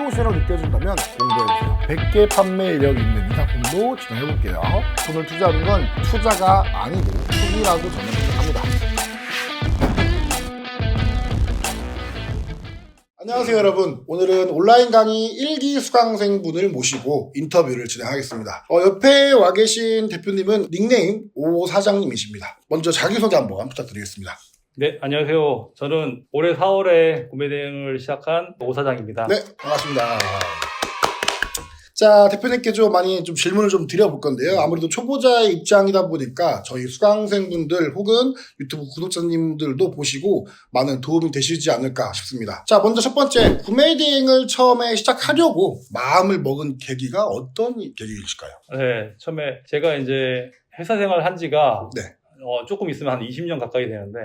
프로페셔널 느껴진다면 공부해주세요. 100개 판매 이력 있는 이 상품도 진행해볼게요. 돈을 투자하는 건 투자가 아니고 투기라고 저는 생각합니다. 안녕하세요 여러분. 오늘은 온라인 강의 1기 수강생분을 모시고 인터뷰를 진행하겠습니다. 옆에 와 계신 대표님은 닉네임 오 사장님이십니다. 먼저 자기소개 한번 부탁드리겠습니다. 네, 안녕하세요. 저는 올해 4월에 구매 대행을 시작한 오 사장입니다. 네, 반갑습니다. 자, 대표님께 좀 많이 좀 질문을 좀 드려볼 건데요. 아무래도 초보자의 입장이다 보니까 저희 수강생분들 혹은 유튜브 구독자님들도 보시고 많은 도움이 되시지 않을까 싶습니다. 자, 먼저 첫 번째, 구매 대행을 처음에 시작하려고 마음을 먹은 계기가 어떤 계기이실까요? 네, 처음에 제가 이제 회사 생활을 한 지가 네. 조금 있으면 한 20년 가까이 되는데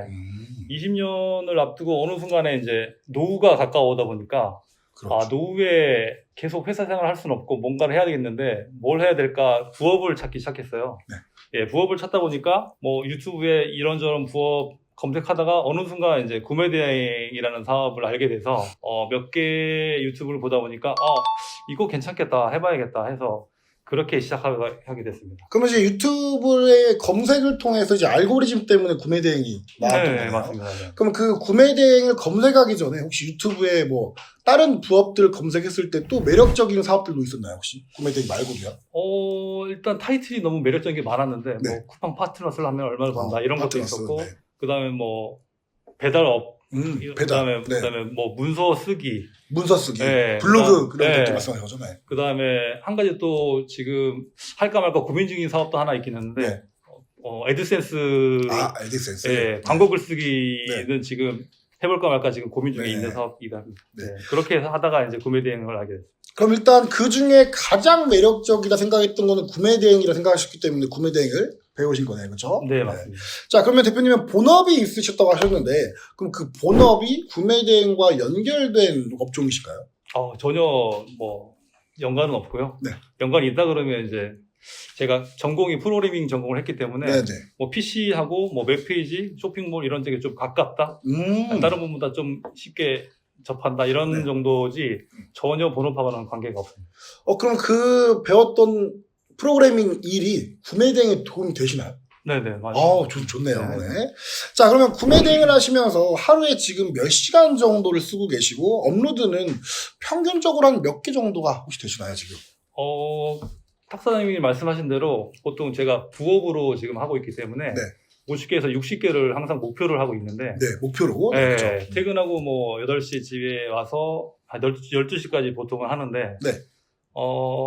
20년을 앞두고 어느 순간에 이제 노후가 가까워오다 보니까 그렇죠. 노후에 계속 회사 생활을 할 수는 없고 뭔가를 해야 되겠는데 뭘 해야 될까 부업을 찾기 시작했어요. 네. 예, 부업을 찾다 보니까 뭐 유튜브에 이런저런 부업 검색하다가 어느 순간 이제 구매 대행이라는 사업을 알게 돼서 몇 개 유튜브를 보다 보니까 이거 괜찮겠다 해봐야겠다 해서 그렇게 시작하게 됐습니다. 그러면 이제 유튜브의 검색을 통해서 이제 알고리즘 때문에 구매 대행이 나왔던 네, 거예요? 맞습니다. 네. 그럼 그 구매 대행을 검색하기 전에 혹시 유튜브에 뭐 다른 부업들 검색했을 때 또 매력적인 사업들도 있었나요 혹시? 구매 대행 말고도요? 일단 타이틀이 너무 매력적인 게 많았는데 네. 뭐 쿠팡 파트너스를 하면 얼마를 번다 이런 것도 파트너스, 있었고 네. 그다음에 뭐 배달업 배달, 그다음에 뭐 문서 쓰기 문서 쓰기, 네, 블로그 그런 네. 것도 말씀하신 거죠? 네. 그다음에 한 가지 또 지금 할까 말까 고민 중인 사업도 하나 있긴 했는데 네. 애드센스 에디센스. 네, 광고 글쓰기는 지금 해볼까 말까 지금 고민 중에 네. 있는 사업이다. 네. 네. 그렇게 해서 하다가 이제 구매 대행을 하게 됐어요. 그럼 일단 그 중에 가장 매력적이다 생각했던 거는 구매 대행이라 생각하셨기 때문에 구매 대행을 배우신 거네요, 그렇죠? 네, 맞습니다. 자, 그러면 대표님은 본업이 있으셨다고 하셨는데, 그럼 그 본업이 구매 대행과 연결된 업종이실까요? 전혀 뭐 연관은 없고요. 네. 연관이 있다 그러면 이제 제가 전공이 프로그래밍 전공을 했기 때문에 네네. 뭐 PC하고 뭐 웹페이지, 쇼핑몰 이런 쪽에 좀 가깝다. 다른 부분보다 좀 쉽게 접한다 이런 네. 정도지 전혀 본업하고는 관계가 없습니다. 그럼 그 배웠던 프로그래밍 일이 구매 대행에 도움이 되시나요? 네네, 맞아요. 좋네요. 네. 네. 자, 그러면 구매 대행을 하시면서 하루에 지금 몇 시간 정도를 쓰고 계시고, 업로드는 평균적으로 한 몇 개 정도가 혹시 되시나요, 지금? 탁 사장님이 말씀하신 대로 보통 제가 부업으로 지금 하고 있기 때문에 네. 50개에서 60개를 항상 목표를 하고 있는데 네, 목표로. 네, 그렇죠. 퇴근하고 뭐 8시 집에 와서 12시까지 보통은 하는데 네.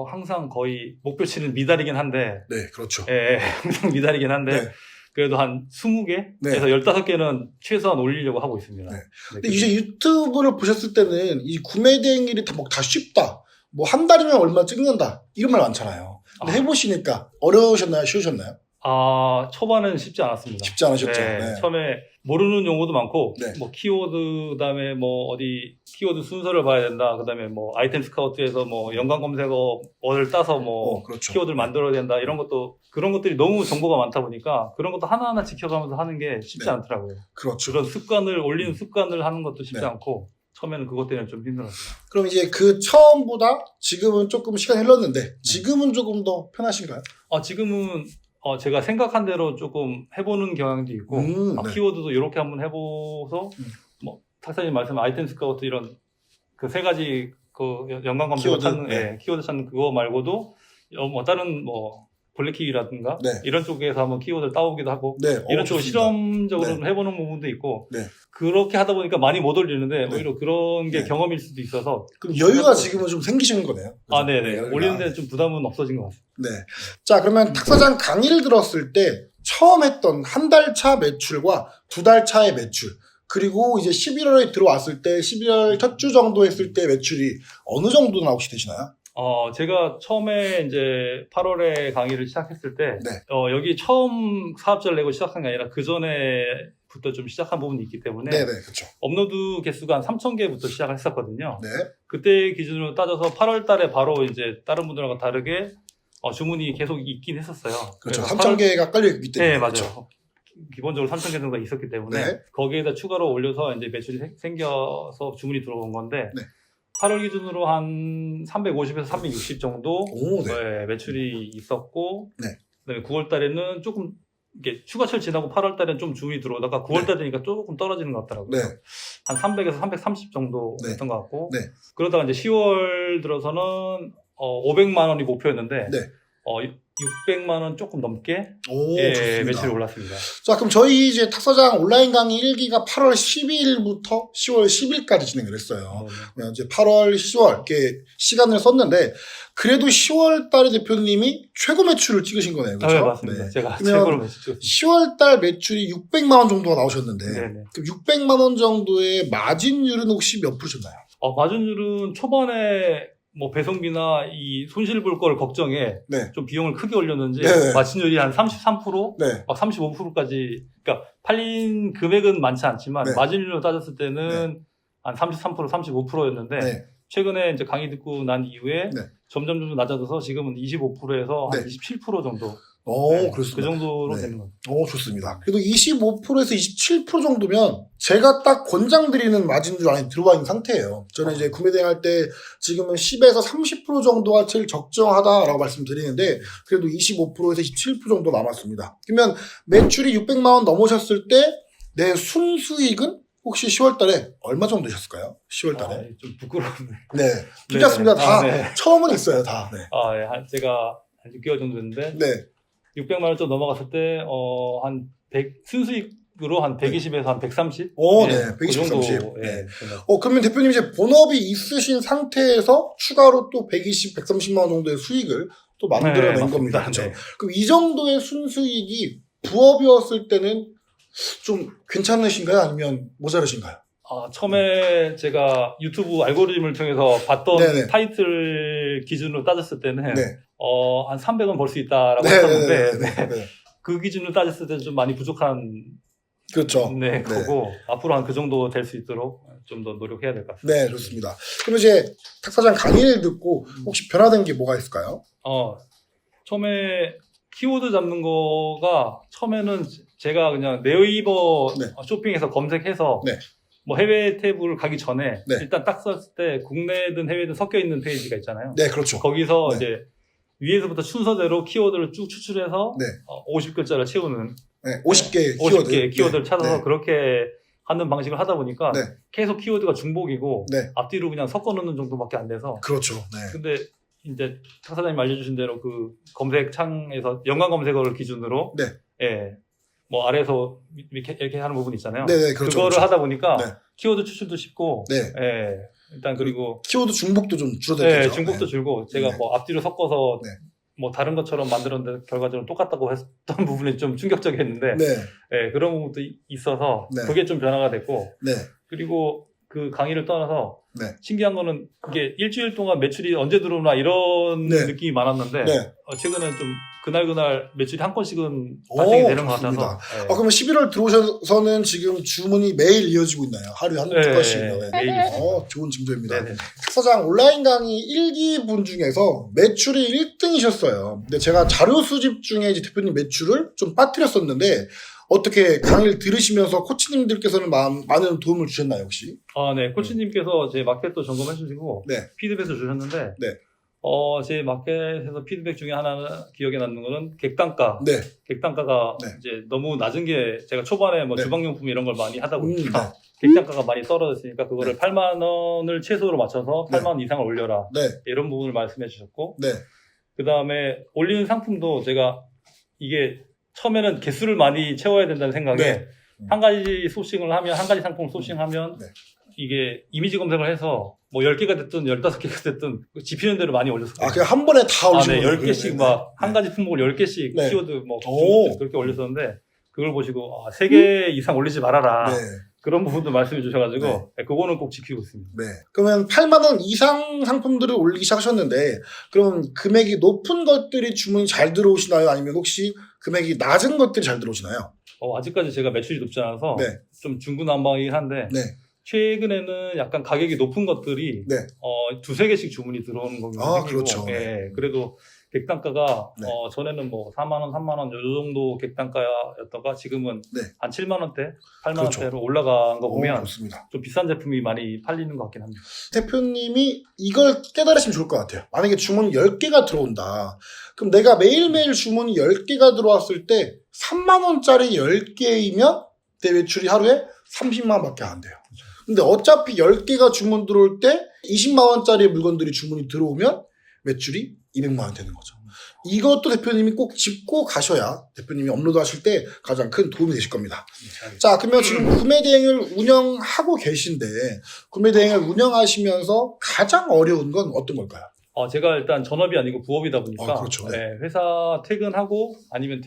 항상 거의 목표치는 미달이긴 한데 네, 그렇죠. 항상 미달이긴 한데 네. 그래도 한 20개에서 네. 15개는 최소한 올리려고 하고 있습니다. 네. 네, 근데 이제 유튜브를 보셨을 때는 이 구매 대행 일이 다 쉽다. 뭐 한 달이면 얼마 찍는다. 이런 말 많잖아요. 근데 해보시니까 어려우셨나요? 쉬우셨나요? 초반은 쉽지 않았습니다. 쉽지 않으셨죠. 네, 네. 처음에 모르는 용어도 많고, 네. 뭐 키워드, 그다음에 뭐 어디 키워드 순서를 봐야 된다. 그다음에 뭐 아이템 스카우트에서 뭐 연관 검색어를 따서 뭐 그렇죠. 키워드를 만들어야 된다. 이런 것도 그런 것들이 너무 정보가 많다 보니까 그런 것도 하나하나 지켜가면서 하는 게 쉽지 네. 않더라고요. 그렇죠. 그런 올리는 습관을 하는 것도 쉽지 네. 않고 처음에는 그것 때문에 좀 힘들었어요. 그럼 이제 그 처음보다 지금은 조금 시간이 흘렀는데 지금은 조금 더 편하신가요? 지금은 제가 생각한 대로 조금 해보는 경향도 있고 네. 키워드도 이렇게 한번 해보서 뭐 탁사님 말씀 아이템 스카우트 이런 그 세 가지 그 연관 검색어 찾는 네. 키워드 찾는 그거 말고도 뭐 다른 뭐 블랙키라든가 네. 이런 쪽에서 한번 키워드를 따오기도 하고 네. 이런 쪽으로 좋습니다. 실험적으로 해보는 부분도 있고 네. 그렇게 하다 보니까 많이 못 올리는데 네. 오히려 그런 게 네. 경험일 수도 있어서 그럼 여유가 지금은 좀 생기시는 거네요. 네네 여유가. 올리는 데는 좀 부담은 없어진 것 같습니다. 네. 자, 그러면 탁사장 강의를 들었을 때 처음 했던 한 달 차 매출과 두 달 차의 매출, 그리고 이제 11월에 들어왔을 때 11월 첫 주 정도 했을 때 매출이 어느 정도나 혹시 되시나요? 제가 처음에 이제 8월에 강의를 시작했을 때, 네. 여기 처음 사업자를 내고 시작한 게 아니라 그 전에부터 좀 시작한 부분이 있기 때문에, 네네, 그렇죠. 업로드 개수가 한 3,000개부터 시작을 했었거든요. 네. 그때 기준으로 따져서 8월 달에 바로 이제 다른 분들하고 다르게, 주문이 계속 있긴 했었어요. 그렇죠. 그래서 3,000개가 깔려있기 때문에. 네, 맞아요. 그렇죠. 기본적으로 3,000개 정도가 있었기 때문에, 네. 거기에다 추가로 올려서 이제 매출이 생겨서 주문이 들어온 건데, 네. 8월 기준으로 한 350에서 360 정도 오, 네. 네, 매출이 있었고, 네. 그다음에 9월 달에는 조금 이게 휴가철 지나고 8월 달에는 좀 주문이 들어오다가 9월 달 되니까 조금 떨어지는 것 같더라고요. 네. 한 300에서 330 정도 네. 했던 것 같고, 네. 그러다가 이제 10월 들어서는 500만 원이 목표였는데, 네. 600만 원 조금 넘게 오, 예, 좋습니다. 매출이 올랐습니다. 자, 그럼 저희 이제 탁사장 온라인 강의 1기가 8월 12일부터 10월 10일까지 진행을 했어요. 그러면 이제 8월, 10월 이렇게 시간을 썼는데 그래도 10월 달에 대표님이 최고 매출을 찍으신 거네요. 그렇죠? 네, 맞습니다. 제가 그러면 최고로 매출 찍었습니다. 10월 달 매출이 600만 원 정도가 나오셨는데 네네. 그럼 600만 원 정도의 마진율은 혹시 몇 %셨나요? 마진율은 초반에 뭐 배송비나 이 손실 볼 걸 걱정에 네. 좀 비용을 크게 올렸는지 네. 마진율이 한 33%, 네. 막 35%까지, 그러니까 팔린 금액은 많지 않지만 네. 마진율로 따졌을 때는 한 33%, 35%였는데 네. 최근에 이제 강의 듣고 난 이후에 네. 점점 낮아져서 지금은 25%에서 한 네. 27% 정도. 오, 네, 그렇습니다. 그 정도로 네. 되는 거죠. 오, 좋습니다. 그래도 25%에서 27% 정도면 제가 딱 권장드리는 마진율 안에 들어와 있는 상태예요. 저는 이제 구매 대행할 때 지금은 10에서 30% 정도가 제일 적정하다라고 말씀드리는데 그래도 25%에서 27% 정도 남았습니다. 그러면 매출이 600만 원 넘으셨을 때 내 순수익은 혹시 10월 달에 얼마 정도 되셨을까요? 10월 달에. 좀 부끄러운데. 네. 괜찮습니다. 다 네. 처음은 있어요. 다. 네. 예, 제가 한 6개월 정도 됐는데 네. 600만 원 좀 넘어갔을 때, 한 100, 순수익으로 한 120에서 한 130? 오, 예, 네. 120, 그 정도, 130. 예, 네. 되는. 그러면 대표님 이제 본업이 있으신 상태에서 추가로 또 120, 130만 원 정도의 수익을 또 만들어낸 네, 겁니다. 맞습니다. 그렇죠? 네. 그럼 이 정도의 순수익이 부업이었을 때는 좀 괜찮으신가요? 아니면 모자르신가요? 처음에 제가 유튜브 알고리즘을 통해서 봤던 네네. 타이틀 기준으로 따졌을 때는, 네. 한 300원 벌 수 있다라고 네, 했었는데, 네, 네. 그 기준으로 따졌을 때는 좀 많이 부족한, 그렇죠. 네, 거고, 앞으로 한 그 정도 될 수 있도록 좀 더 노력해야 될 것 같습니다. 네, 좋습니다. 그럼 이제 탁사장 강의를 듣고 혹시 변화된 게 뭐가 있을까요? 처음에 키워드 잡는 거가 처음에는 제가 그냥 네이버 네. 쇼핑에서 검색해서 네. 뭐 해외 탭을 가기 전에 네. 일단 딱 썼을 때 국내든 해외든 섞여 있는 페이지가 있잖아요. 네, 그렇죠. 거기서 네. 이제 위에서부터 순서대로 키워드를 쭉 추출해서 네. 50글자를 채우는 네, 50개 50개 키워드를 네. 찾아서 네. 그렇게 하는 방식을 하다 보니까 네. 계속 키워드가 중복이고 네. 앞뒤로 그냥 섞어 놓는 정도밖에 안 돼서 그렇죠. 네. 근데 이제 탁 사장님 알려주신 대로 그 검색 창에서 연관 검색어를 기준으로 네. 예, 뭐 아래에서 이렇게 하는 부분 있잖아요. 네, 네, 그렇죠. 그거를 그렇죠. 하다 보니까 네. 키워드 추출도 쉽고 네. 예, 일단 그리고 키워드 중복도 좀 줄어들겠죠. 예, 중복도 줄고 제가 네. 뭐 앞뒤로 섞어서 네. 뭐 다른 것처럼 만들었는데 결과적으로 똑같다고 했던 부분이 좀 충격적이었는데 네. 예, 그런 부분도 있어서 네. 그게 좀 변화가 됐고 네. 그리고 그 강의를 떠나서 네. 신기한 거는 이게 일주일 동안 매출이 언제 들어오나 이런 네. 느낌이 많았는데 네. 최근에 좀 그날 매출이 한 건씩은 발생이 되는 것 좋습니다. 같아서 예. 그러면 11월 들어오셔서는 지금 주문이 매일 이어지고 있나요? 하루에 한두 건씩. 네, 네. 매일 있습니다. 좋은 징조입니다. 네네. 탁사장 온라인 강의 1기 분 중에서 매출이 1등이셨어요. 근데 제가 자료 수집 중에 이제 대표님 매출을 좀 빠뜨렸었는데 어떻게 강의를 들으시면서 코치님들께서는 많은 도움을 주셨나요, 혹시? 네. 코치님께서 제 마켓도 점검해 주시고 네. 피드백도 주셨는데 네. 제 마켓에서 피드백 중에 하나는 기억에 남는 거는 객단가. 네. 객단가가 네. 이제 너무 낮은 게 제가 초반에 뭐 네. 주방용품 이런 걸 많이 하다 보니까 네. 객단가가 많이 떨어졌으니까 그거를 네. 8만 원을 최소로 맞춰서 8만 원 이상을 올려라. 네. 이런 부분을 말씀해 주셨고 네. 그 다음에 올리는 상품도 제가 이게 처음에는 개수를 많이 채워야 된다는 생각에 네. 한 가지 소싱을 하면 한 가지 상품을 소싱하면 네. 이게 이미지 검색을 해서 뭐 10개가 됐든 15개가 됐든 집히는 대로 많이 올렸었거든요. 그냥 한 번에 다 올리시는 네, 거예요? 10개씩 막 한 가지 품목을 10개씩 네. 키워드 뭐 오. 그렇게 올렸었는데 그걸 보시고 3개 이상 올리지 말아라. 네. 그런 부분도 말씀해 주셔가지고 네. 그거는 꼭 지키고 있습니다. 네. 그러면 8만 원 이상 상품들을 올리기 시작하셨는데, 그럼 금액이 높은 것들이 주문이 잘 들어오시나요? 아니면 혹시 금액이 낮은 것들이 잘 들어오시나요? 아직까지 제가 매출이 높지 않아서 네. 좀 중구난방이긴 한데 네. 최근에는 약간 가격이 높은 것들이 네. 두세 개씩 주문이 들어오는 거긴 아, 생기고, 그렇죠. 예, 그래도 객단가가 네. 전에는 뭐 4만 원, 3만 원 요 정도 객단가였다가 지금은 네. 한 7만 원대, 8만 그렇죠. 원대로 올라간 거 보면 좋습니다. 좀 비싼 제품이 많이 팔리는 것 같긴 합니다. 대표님이 이걸 깨달으시면 좋을 것 같아요. 만약에 주문이 10개가 들어온다. 그럼 내가 매일매일 주문이 10개가 들어왔을 때 3만원짜리 10개이면 내 매출이 하루에 30만원밖에 안 돼요. 근데 어차피 10개가 주문 들어올 때 20만원짜리 물건들이 주문이 들어오면 매출이 200만원 되는 거죠. 이것도 대표님이 꼭 짚고 가셔야 대표님이 업로드 하실 때 가장 큰 도움이 되실 겁니다. 자, 그러면 지금 구매 대행을 운영하고 계신데 구매 대행을 운영하시면서 가장 어려운 건 어떤 걸까요? 제가 일단 전업이 아니고 부업이다 보니까 그렇죠. 네. 회사 퇴근하고 아니면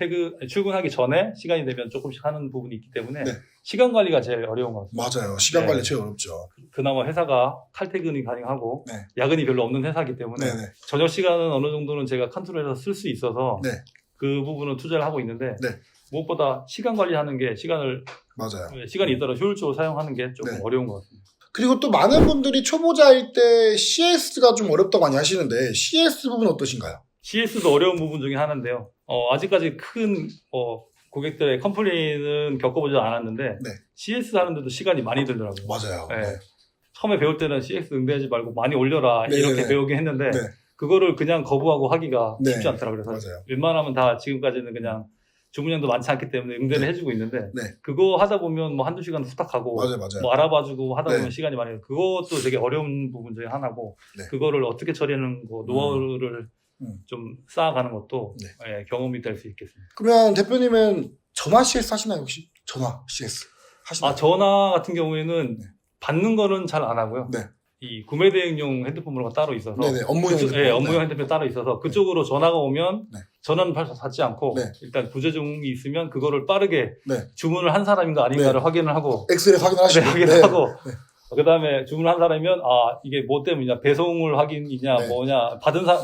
출근하기 전에 시간이 되면 조금씩 하는 부분이 있기 때문에 네. 시간 관리가 제일 어려운 것 같습니다. 맞아요. 시간 네. 관리 제일 어렵죠. 그나마 회사가 칼퇴근이 가능하고 네. 야근이 별로 없는 회사이기 때문에 네네. 저녁 시간은 어느 정도는 제가 컨트롤해서 쓸 수 있어서 네. 그 부분은 투자를 하고 있는데 네. 무엇보다 시간 관리하는 게 맞아요. 시간이 있더라도 효율적으로 사용하는 게 조금 네. 어려운 것 같습니다. 그리고 또 많은 분들이 초보자일 때 CS가 좀 어렵다고 많이 하시는데 CS 부분 어떠신가요? CS도 어려운 부분 중에 하나인데요. 아직까지 큰 고객들의 컴플레인은 겪어보지 않았는데 네. CS 하는데도 시간이 많이 들더라고요. 맞아요. 네. 네. 처음에 배울 때는 CS 응대하지 말고 많이 올려라 네, 이렇게 네. 배우긴 했는데 네. 그거를 그냥 거부하고 하기가 네. 쉽지 않더라고요. 그래서 맞아요. 웬만하면 다 지금까지는 그냥 주문량도 많지 않기 때문에 응대를 네. 해주고 있는데 네. 그거 하다 보면 뭐 한두 시간 후딱 가고 맞아요. 뭐 알아봐주고 하다 보면 네. 시간이 많이 그것도 되게 어려운 부분 중에 하나고 네. 그거를 어떻게 처리하는 거 노하우를 좀 쌓아가는 것도 네. 경험이 될 수 있겠습니다. 그러면 대표님은 전화 CS 하시나요 혹시? 전화 CS 하시나요? 전화 같은 경우에는 네. 받는 거는 잘 안 하고요. 네. 이 구매 대행용 핸드폰 번호가 따로 있어서 네네. 업무용 핸드폰. 네, 업무용 핸드폰이 따로 있어서 그쪽으로 전화가 오면 네. 전화는 받지 않고 네. 일단 부재중이 있으면 그거를 빠르게 네. 주문을 한 사람인가 아닌가를 네. 확인을 하고 엑스레이 확인하시고. 확인하고 네. 그다음에 주문한 사람이면 이게 뭐 때문이냐 배송을 확인이냐 네. 뭐냐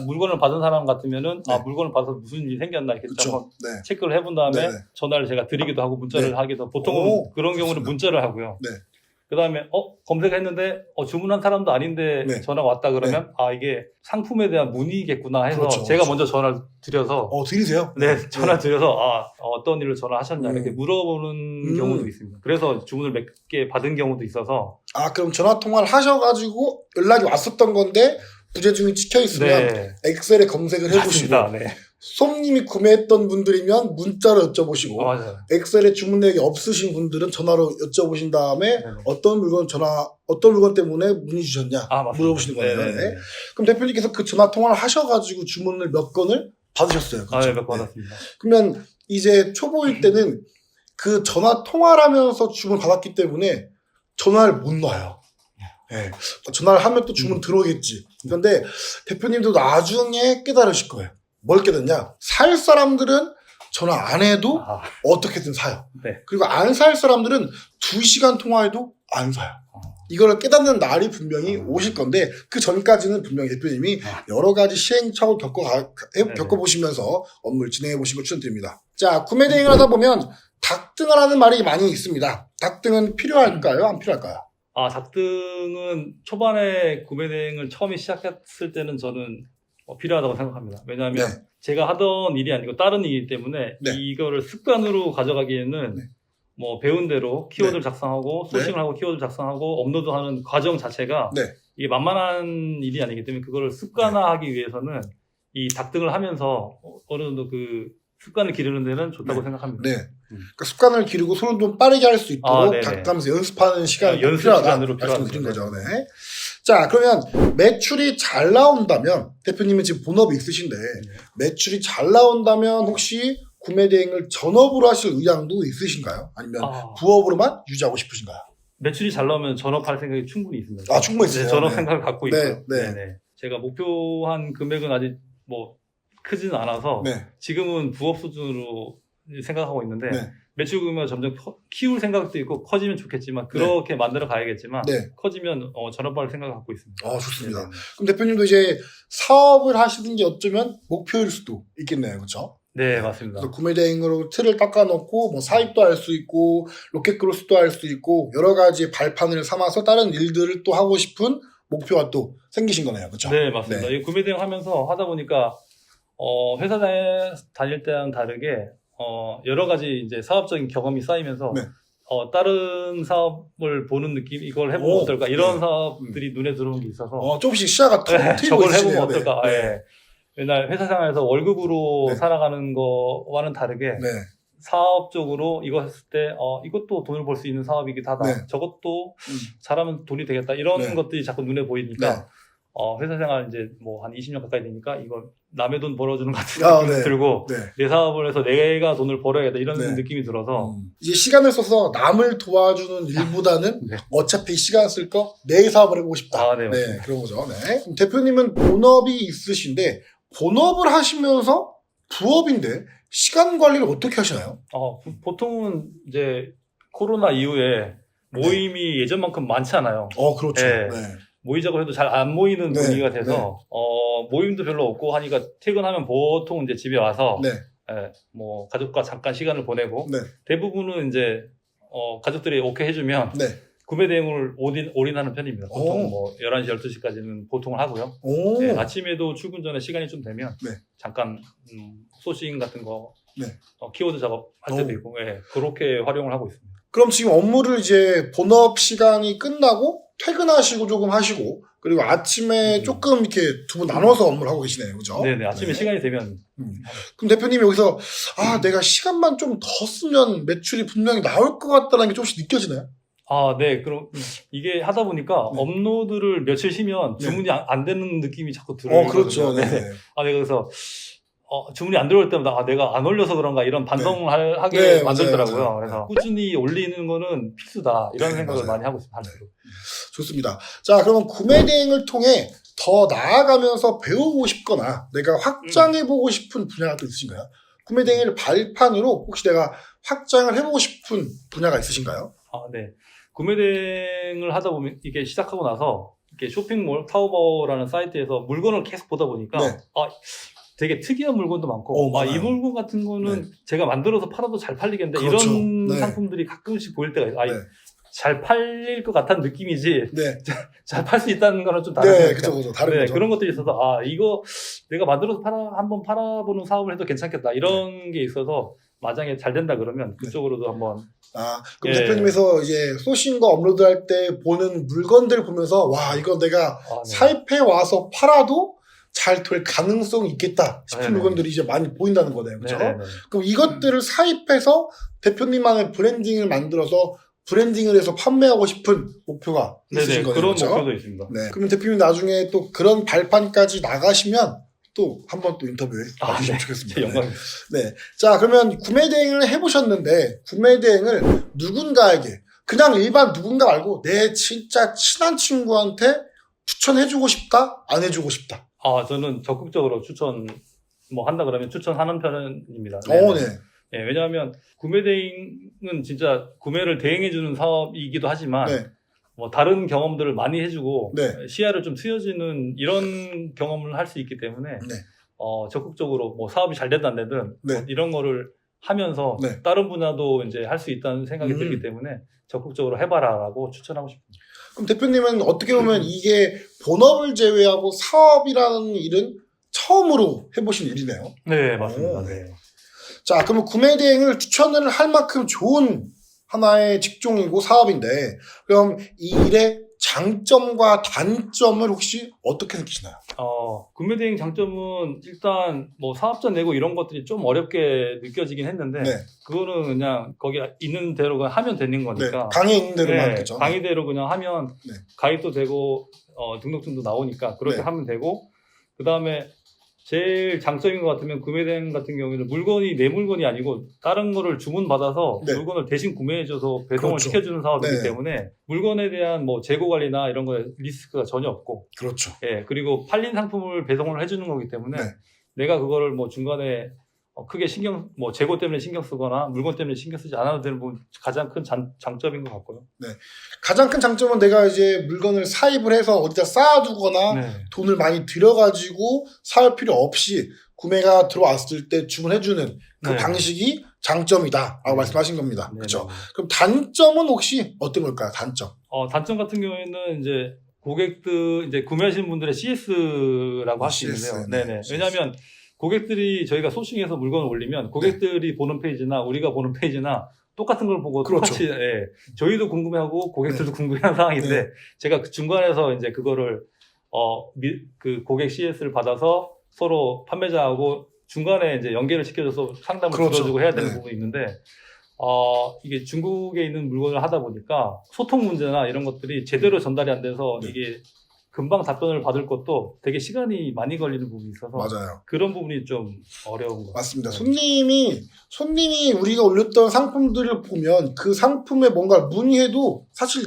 물건을 받은 사람 같으면은 네. 물건을 받아서 무슨 일이 생겼나 이렇게 그렇죠. 한번 네. 체크를 해본 다음에 네네. 전화를 제가 드리기도 하고 문자를 네. 하기도 보통은 오, 그런 경우는 좋습니다. 문자를 하고요. 네. 그다음에 검색했는데 주문한 사람도 아닌데 네. 전화가 왔다 그러면 이게 상품에 대한 문의겠구나 해서 그렇죠, 제가 그렇죠. 먼저 전화를 드려서 드리세요? 네, 전화 드려서 어떤 일로 전화하셨냐 이렇게 음. 물어보는 경우도 있습니다. 그래서 주문을 몇 개 받은 경우도 있어서 그럼 전화 통화를 하셔가지고 연락이 왔었던 건데 부재중이 찍혀 있으면 네, 엑셀에 검색을 해보시고 맞습니다. 네. 손님이 구매했던 분들이면 문자로 여쭤보시고 맞아요. 엑셀에 주문 내역이 없으신 분들은 전화로 여쭤보신 다음에 네네. 어떤 물건 때문에 문의 주셨냐 맞습니다. 물어보시는 거예요. 네네네. 네. 그럼 대표님께서 그 전화 통화를 하셔가지고 주문을 몇 건을 받으셨어요. 그렇죠? 네, 몇 번 받았습니다. 그러면 이제 초보일 때는 그 전화 통화를 하면서 주문 받았기 때문에 전화를 못 놔요. 네. 전화를 하면 또 주문 들어오겠지. 그런데 대표님도 나중에 깨달으실 거예요. 뭘 깨닫냐? 살 사람들은 전화 안 해도 어떻게든 사요. 네. 그리고 안 살 사람들은 2시간 통화해도 안 사요. 이거를 깨닫는 날이 분명히 오실 건데 그 전까지는 분명히 대표님이 여러 가지 시행착오를 겪어보시면서 업무를 진행해 보시는 걸 추천드립니다. 자, 구매 대행을 하다 보면 닭등을 하는 말이 많이 있습니다. 닭등은 필요할까요? 안 필요할까요? 닭등은 초반에 구매 대행을 처음에 시작했을 때는 저는 필요하다고 생각합니다. 왜냐하면 네. 제가 하던 일이 아니고 다른 일이기 때문에 네. 이거를 습관으로 가져가기에는 네. 뭐 배운 대로 키워드를 작성하고 네. 소싱을 하고 키워드를 작성하고 업로드하는 과정 자체가 네. 이게 만만한 일이 아니기 때문에 그거를 습관화하기 위해서는 이 닭등을 하면서 어느 정도 그 습관을 기르는 데는 좋다고 네. 생각합니다. 네. 그러니까 습관을 기르고 손을 좀 빠르게 할 수 있도록 네네. 닭가면서 연습하는 시간이 연습 필요하다. 시간으로 말씀드린 필요하다. 거죠. 네. 자, 그러면 매출이 잘 나온다면 대표님은 지금 본업이 있으신데 매출이 잘 나온다면 혹시 구매 대행을 전업으로 하실 의향도 있으신가요? 아니면 부업으로만 유지하고 싶으신가요? 매출이 잘 나오면 전업할 생각이 충분히 있습니다. 충분히 있어요. 네, 전업 네. 생각을 갖고 네, 있어요. 네. 네네. 제가 목표한 금액은 아직 뭐 크지는 않아서 네. 지금은 부업 수준으로 생각하고 있는데 네. 매출 금액을 점점 키울 생각도 있고 커지면 좋겠지만 그렇게 만들어 가야겠지만 네. 커지면 전업할 생각을 갖고 있습니다. 좋습니다. 네네. 그럼 대표님도 이제 사업을 하시는 게 어쩌면 목표일 수도 있겠네요. 그렇죠? 네, 맞습니다. 그래서 구매 대행으로 틀을 닦아놓고 뭐 사입도 할 수 있고 로켓 크로스도 할 수 있고 여러 가지 발판을 삼아서 다른 일들을 또 하고 싶은 목표가 또 생기신 거네요. 그렇죠? 네, 맞습니다. 네. 이 구매 대행 하면서 하다 보니까 회사 다닐 때랑 다르게 여러 가지 이제 사업적인 경험이 쌓이면서 네. 다른 사업을 보는 느낌, 이걸 해보면 오, 어떨까 이런 네. 사업들이 눈에 들어오는 게 있어서 조금씩 시야가 트이고 저걸 해보면 있으시네요. 어떨까. 네. 예. 맨날 회사 생활에서 월급으로 네. 살아가는 거와는 다르게 네. 사업적으로 이거 했을 때 이것도 돈을 벌 수 있는 사업이기도 하다. 네. 저것도 잘하면 돈이 되겠다. 이런 네. 것들이 자꾸 눈에 보이니까 네. 회사 생활 이제 뭐 한 20년 가까이 되니까 이거 남의 돈 벌어주는 것 같은 아, 느낌이 네. 들고 네. 내 사업을 해서 내가 돈을 벌어야겠다 이런 네. 느낌이 들어서 이제 시간을 써서 남을 도와주는 일보다는 네. 어차피 시간 쓸 거 내 사업을 해보고 싶다. 네, 맞습니다. 그런 거죠. 네. 그럼 대표님은 본업이 있으신데 본업을 하시면서 부업인데 시간 관리를 어떻게 하시나요? 보통은 이제 코로나 이후에 모임이 예전만큼 많지 않아요. 그렇죠. 네. 네. 모이자고 해도 잘 안 모이는 네. 분위기가 돼서 모임도 별로 없고 하니까 퇴근하면 보통 이제 집에 와서 네. 뭐 가족과 잠깐 시간을 보내고 네. 대부분은 이제 가족들이 오케이 해주면 네. 구매 대행을 올인하는 편입니다. 보통 오. 뭐 11시, 12시까지는 보통을 하고요. 오. 네, 아침에도 출근 전에 시간이 좀 되면 네. 잠깐 소싱 같은 거 네. 키워드 작업할 때도 오. 있고 그렇게 활용을 하고 있습니다. 그럼 지금 업무를 이제 본업 시간이 끝나고 퇴근하시고 조금 하시고 그리고 아침에 조금 이렇게 두 분 나눠서 업무를 하고 계시네요. 그죠? 네네. 아침에 시간이 되면 그럼 대표님이 여기서 내가 시간만 좀 더 쓰면 매출이 분명히 나올 것 같다는 게 조금씩 느껴지나요? 네. 그럼 이게 하다 보니까 네. 업로드를 며칠 쉬면 네. 주문이 안 되는 느낌이 자꾸 들어요. 그렇죠. 네. 네. 그래서 주문이 안 들어올 때마다 내가 안 올려서 그런가 이런 반성을 하게 네, 만들더라고요. 맞아요. 그래서 꾸준히 올리는 거는 필수다 이런 네, 생각을 맞아요. 많이 하고 있습니다. 좋습니다. 자, 그러면 구매 대행을 통해 더 나아가면서 배우고 싶거나 내가 확장해보고 싶은 분야가 또 있으신가요? 구매 대행을 발판으로 혹시 내가 확장을 해보고 싶은 분야가 있으신가요? 네. 구매 대행을 하다 보면 이게 시작하고 나서 이렇게 쇼핑몰 타오바오라는 사이트에서 물건을 계속 보다 보니까 네. 되게 특이한 물건도 많고 많아요. 이 물건 같은 거는 제가 만들어서 팔아도 잘 팔리겠는데 그렇죠. 이런 네. 상품들이 가끔씩 보일 때가 있어요. 네. 잘 팔릴 것 같다는 느낌이지 네. 잘 팔 수 있다는 거는 좀 다른 네, 거니까. 그죠. 다른 거죠. 그런 것들이 있어서 이거 내가 만들어서 한번 팔아보는 사업을 해도 괜찮겠다 이런 게 있어서 만약에 잘 된다 그러면 그쪽으로도 한번 그럼 대표님에서 이제 소싱과 업로드할 때 보는 물건들 보면서 이거 내가 네. 사입해 와서 팔아도 잘 될 가능성이 있겠다 싶은 네네. 물건들이 이제 많이 보인다는 거네요. 그렇죠? 네네네. 그럼 이것들을 사입해서 대표님만의 브랜딩을 만들어서 브랜딩을 해서 판매하고 싶은 목표가 있으신 거네요. 그런 그렇죠? 목표도 있습니다. 네. 그러면 대표님 나중에 또 그런 발판까지 나가시면 또 한번 또 인터뷰에 와주시면 좋겠습니다. 영광입니다. 네. 자, 그러면 구매 대행을 해보셨는데, 구매 대행을 누군가에게, 그냥 일반 누군가 말고, 내 진짜 친한 친구한테 추천해주고 싶다? 안 해주고 싶다? 저는 적극적으로 한다 그러면 추천하는 편입니다. 네. 왜냐하면 구매 대행은 진짜 구매를 대행해주는 사업이기도 하지만, 뭐 다른 경험들을 많이 해주고 시야를 좀 트여주는 이런 경험을 할 수 있기 때문에 적극적으로 뭐 사업이 잘 되든 안 되든 뭐 이런 거를 하면서 다른 분야도 이제 할 수 있다는 생각이 들기 때문에 적극적으로 해봐라라고 추천하고 싶습니다. 그럼 대표님은 어떻게 보면 이게 본업을 제외하고 사업이라는 일은 처음으로 해보신 일이네요. 네, 맞습니다. 네. 자, 그러면 구매 대행을 추천을 할 만큼 좋은 하나의 직종이고 사업인데, 그럼 이 일의 장점과 단점을 혹시 어떻게 느끼시나요? 구매 대행 장점은 일단 뭐 사업자 내고 이런 것들이 좀 어렵게 느껴지긴 했는데, 그거는 그냥 거기 있는 대로 그냥 하면 되는 거니까. 강의에 있는 대로만 하겠죠. 강의대로 그냥 하면 가입도 되고, 등록증도 나오니까 그렇게 하면 되고, 그 다음에 제일 장점인 것 같으면 구매 대행 같은 경우에는 물건이 내 물건이 아니고 다른 거를 주문받아서 물건을 대신 구매해줘서 배송을 시켜주는 사업이기 때문에 물건에 대한 뭐 재고 관리나 이런 거에 리스크가 전혀 없고 그렇죠. 그리고 팔린 상품을 배송을 해주는 거기 때문에 내가 그거를 뭐 중간에 크게 재고 때문에 신경 쓰거나 물건 때문에 신경 쓰지 않아도 되는 부분 가장 큰 장점인 것 같고요. 가장 큰 장점은 내가 이제 물건을 사입을 해서 어디다 쌓아두거나 돈을 많이 들여가지고 사올 필요 없이 구매가 들어왔을 때 주문해주는 그 방식이 장점이다라고 말씀하신 겁니다. 그렇죠? 그럼 단점은 혹시 어떤 걸까요? 단점? 단점 같은 경우에는 이제 고객들 이제 구매하시는 분들의 CS라고 할 수 있는데요. 왜냐하면 고객들이 저희가 소싱해서 물건을 올리면 고객들이 보는 페이지나 우리가 보는 페이지나 똑같은 걸 보고 똑같이 예, 저희도 궁금해하고 고객들도 궁금해하는 상황인데 제가 그 중간에서 이제 그거를 그 고객 CS를 받아서 서로 판매자하고 중간에 이제 연계를 시켜줘서 상담을 들어주고 해야 되는 부분이 있는데 이게 중국에 있는 물건을 하다 보니까 소통 문제나 이런 것들이 제대로 전달이 안 돼서 이게 금방 답변을 받을 것도 되게 시간이 많이 걸리는 부분이 있어서 맞아요. 그런 부분이 좀 어려운 것 같아요. 맞습니다. 손님이 우리가 올렸던 상품들을 보면 그 상품에 뭔가 문의해도 사실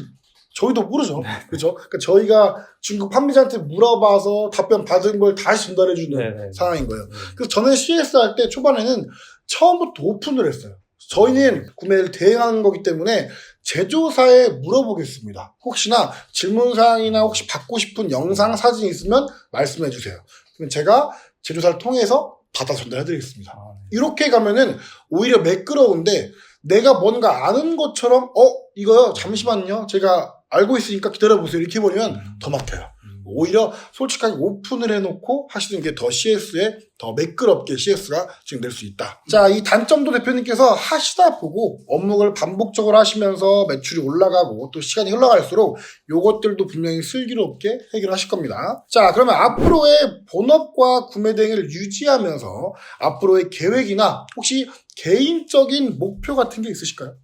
저희도 모르죠. 그죠? 그러니까 저희가 중국 판매자한테 물어봐서 답변 받은 걸 다시 전달해주는 상황인 거예요. 그래서 저는 CS 할 때 초반에는 처음부터 오픈을 했어요. 저희는 구매를 대행하는 거기 때문에 제조사에 물어보겠습니다. 혹시나 질문사항이나 혹시 받고 싶은 영상, 사진 있으면 말씀해 주세요. 그럼 제가 제조사를 통해서 받아 전달해 드리겠습니다. 이렇게 가면은 오히려 매끄러운데 내가 뭔가 아는 것처럼 이거요? 잠시만요. 제가 알고 있으니까 기다려보세요. 이렇게 해버리면 더 막혀요. 오히려 솔직하게 오픈을 해놓고 하시는 게 더 CS에 더 매끄럽게 CS가 진행될 수 있다. 자, 이 단점도 대표님께서 하시다 보고 업무를 반복적으로 하시면서 매출이 올라가고 또 시간이 흘러갈수록 요것들도 분명히 슬기롭게 해결하실 겁니다. 자, 그러면 앞으로의 본업과 구매 대행을 유지하면서 앞으로의 계획이나 혹시 개인적인 목표 같은 게 있으실까요?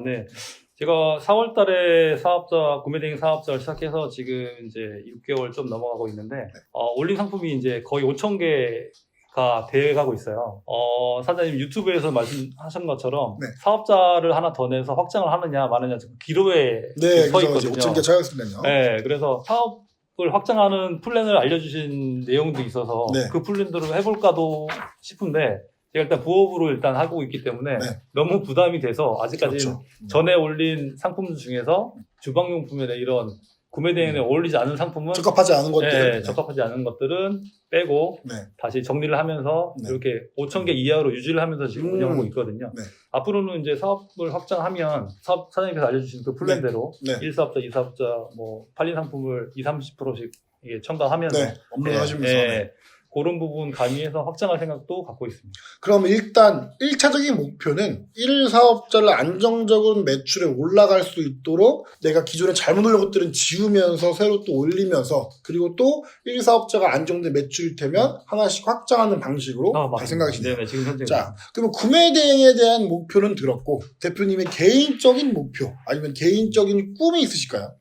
네. 제가 4월 달에 구매 대행 사업자를 시작해서 지금 이제 6개월 좀 넘어가고 있는데, 올린 상품이 이제 거의 5,000개가 돼 가고 있어요. 사장님 유튜브에서 말씀하신 것처럼 사업자를 하나 더 내서 확장을 하느냐 마느냐 기로에 서 있거든요. 5,000개 차였으면요. 네, 그래서 사업을 확장하는 플랜을 알려주신 내용도 있어서 그 플랜대로 해볼까도 싶은데, 제가 일단 부업으로 일단 하고 있기 때문에 너무 부담이 돼서 아직까지는 전에 올린 상품 중에서 주방용품이나 이런 구매 대행에 어울리지 않은 상품은 적합하지 않은 것들, 적합하지 않은 것들은 빼고 다시 정리를 하면서 이렇게 5,000개 이하로 유지를 하면서 지금 운영하고 있거든요. 앞으로는 이제 사업을 확장하면 사장님께서 알려주신 그 플랜대로 1사업자, 2사업자 뭐 팔린 상품을 20-30%씩 첨가하면서 업로드 하시면서 그런 부분 가미해서 확장할 생각도 갖고 있습니다. 그럼 일단 1차적인 목표는 1사업자를 안정적인 매출에 올라갈 수 있도록 내가 기존에 잘못 올린 것들은 지우면서 새로 또 올리면서 그리고 또 1사업자가 안정된 매출이 되면 하나씩 확장하는 방식으로 갈 생각이시네요. 네, 지금 현재. 자, 그러면 구매 대행에 대한 목표는 들었고 대표님의 개인적인 목표 아니면 개인적인 꿈이 있으실까요?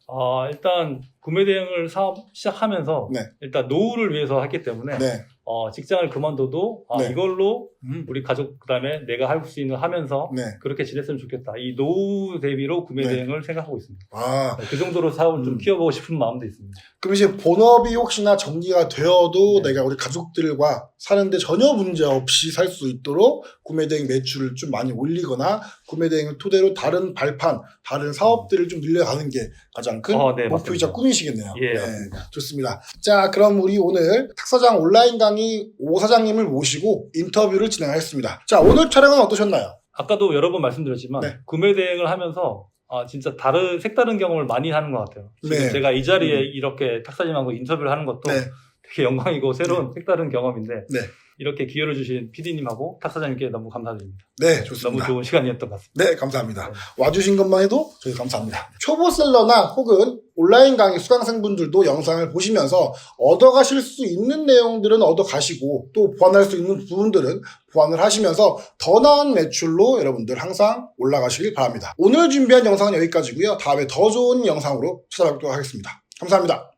일단 구매 대행을 사업 시작하면서 일단 노후를 위해서 했기 때문에 직장을 그만둬도 이걸로 우리 가족 그다음에 내가 할 수 있는 하면서 그렇게 지냈으면 좋겠다. 이 노후 대비로 구매 대행을 생각하고 있습니다. 그 정도로 사업을 좀 키워보고 싶은 마음도 있습니다. 그럼 이제 본업이 혹시나 정리가 되어도 내가 우리 가족들과 사는데 전혀 문제 없이 살 수 있도록 구매 대행 매출을 좀 많이 올리거나 구매 대행을 토대로 다른 발판, 다른 사업들을 좀 늘려가는 게 가장 큰 목표이자 꿈이시겠네요. 좋습니다. 자, 그럼 우리 오늘 탁사장 온라인 강의 오 사장님을 모시고 인터뷰를 진행하겠습니다. 자, 오늘 촬영은 어떠셨나요? 아까도 여러 번 말씀드렸지만 구매 대행을 하면서 진짜 색다른 경험을 많이 하는 것 같아요. 지금 제가 이 자리에 이렇게 탁사님하고 인터뷰를 하는 것도 되게 영광이고 새로운 색다른 경험인데 이렇게 기회를 주신 PD님하고 탁사장님께 너무 감사드립니다. 네, 좋습니다. 너무 좋은 시간이었던 것 같습니다. 네, 감사합니다. 와주신 것만 해도 저희 감사합니다. 초보셀러나 혹은 온라인 강의 수강생분들도 영상을 보시면서 얻어가실 수 있는 내용들은 얻어가시고 또 보완할 수 있는 부분들은 보완을 하시면서 더 나은 매출로 여러분들 항상 올라가시길 바랍니다. 오늘 준비한 영상은 여기까지고요. 다음에 더 좋은 영상으로 찾아뵙도록 하겠습니다. 감사합니다.